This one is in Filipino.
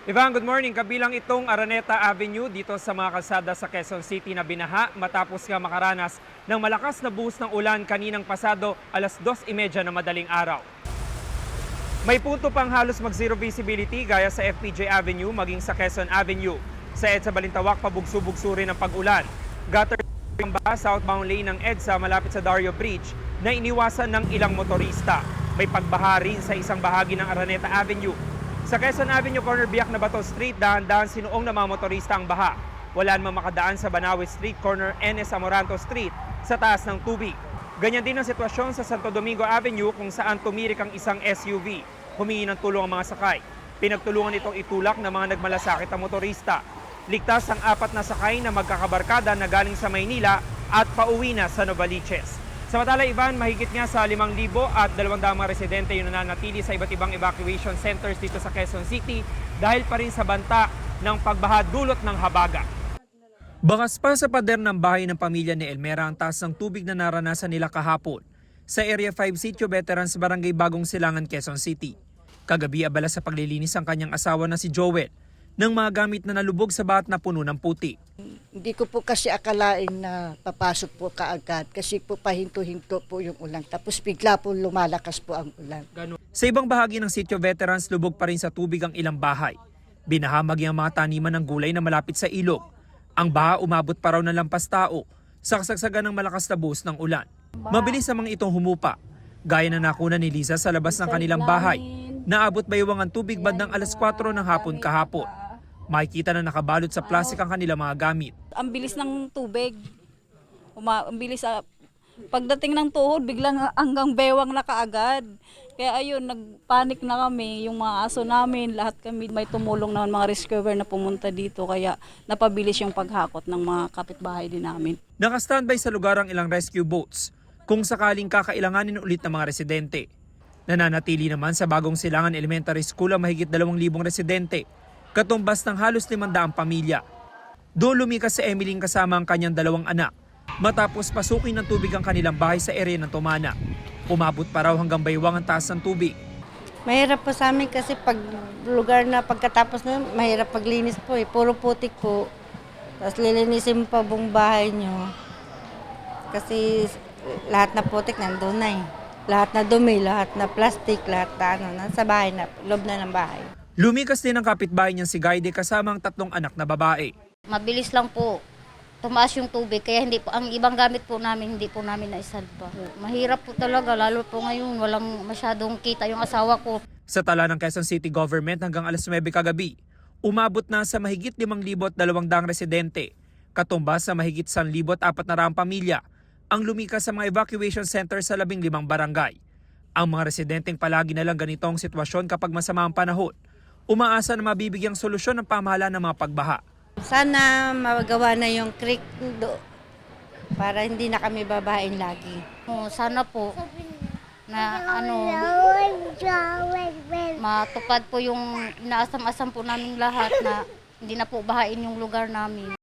Ivan, good morning. Kabilang itong Araneta Avenue dito sa mga kalsada sa Quezon City na binaha matapos nga makaranas ng malakas na buhos ng ulan kaninang pasado alas 2:30 na madaling araw. May punto pang halos mag-zero visibility gaya sa FPJ Avenue maging sa Quezon Avenue. Sa EDSA Balintawak, pabugso-bugso rin ang pag-ulan. Gutter ang baha southbound lane ng EDSA malapit sa Dario Bridge na iniwasan ng ilang motorista. May pagbaha rin sa isang bahagi ng Araneta Avenue. Sa Quezon Avenue, corner Biak na Bato Street, dahan-dahan sinuong ng mga motorista ang baha. Wala namang makadaan sa Banawe Street, corner NS Amoranto Street, sa taas ng tubig. Ganyan din ang sitwasyon sa Santo Domingo Avenue kung saan tumirik ang isang SUV. Humingi ng tulong ang mga sakay. Pinagtulungan itong itulak ng mga nagmalasakit na motorista. Ligtas ang 4 na sakay na magkakabarkada na galing sa Maynila at pauwi na sa Novaliches. Samantala, Ivan, mahigit nga sa 5,000 at 200 mga residente yung nananatili sa iba't ibang evacuation centers dito sa Quezon City dahil pa rin sa banta ng pagbaha dulot ng habagat. Bakas pa sa pader ng bahay ng pamilya ni Elmera ang taas ng tubig na naranasan nila kahapon sa Area 5 Sitio Veterans Barangay Bagong Silangan, Quezon City. Kagabi abala sa paglilinis ang kanyang asawa na si Joel ng mga gamit na nalubog sa bahat na puno ng puti. Hindi ko po kasi akalain na papasok po kaagad kasi po pahinto-hinto po yung ulan. Tapos bigla po lumalakas po ang ulan. Sa ibang bahagi ng Sitio Veterans, lubog pa rin sa tubig ang ilang bahay. Binahamag ang mga taniman ng gulay na malapit sa ilog. Ang baha umabot pa raw ng lampas tao sa kasagsagan ng malakas na buhos ng ulan. Mabilis namang itong humupa. Gaya na nakuna ni Liza sa labas ng kanilang bahay. Naabot baywang ang tubig bandang alas 4 ng hapon kahapon. Makikita na nakabalot sa plastik ang kanilang mga gamit. Ang bilis ng tubig. Ang bilis pagdating ng tuhod, biglang hanggang bewang na kaagad. Kaya ayun, nagpanik na kami. Yung mga aso namin, lahat kami may tumulong naman mga rescuer na pumunta dito. Kaya napabilis yung paghakot ng mga kapitbahay din namin. Nakastandby sa lugar ang ilang rescue boats kung sakaling kakailanganin ulit ng mga residente. Nananatili naman sa Bagong Silangan Elementary School ang mahigit 2,000 residente, katumbas ng halos 500 pamilya. Doon lumikas si Emily kasama ang kanyang 2 anak matapos pasukin ng tubig ang kanilang bahay sa area ng Tumana. Umabot pa raw hanggang baywang ang taas ng tubig. Mahirap po sa amin kasi pag lugar na pagkatapos na mahirap paglinis po eh. Puro putik po. Tapos lilinisin mo pa buong bahay nyo. Kasi lahat na putik nandun na eh. Lahat na dumi, lahat na plastic, lahat na nasa bahay na, loob na ng bahay. Lumikas din ang kapitbahay niyang si Gaide kasama ang 3 anak na babae. Mabilis lang po tumaas yung tubig kaya hindi po ang ibang gamit po namin hindi po namin naisalba. Mahirap po talaga lalo po ngayon walang masyadong kita yung asawa ko. Sa tala ng Quezon City Government hanggang alas 9 kagabi, umabot na sa mahigit 5,200 residente, katumbas sa mahigit 1,400 pamilya ang lumikas sa mga evacuation center sa 15 barangay. Ang mga residenteng palagi na lang ganitong sitwasyon kapag masama ang panahon. Umaasa na mabibigyang solusyon ng pamahalaan ng mga pagbaha. Sana magawa na yung creek para hindi na kami babain lagi. Sana po na matupad po yung inaasam-asam po namin lahat na hindi na po bahain yung lugar namin.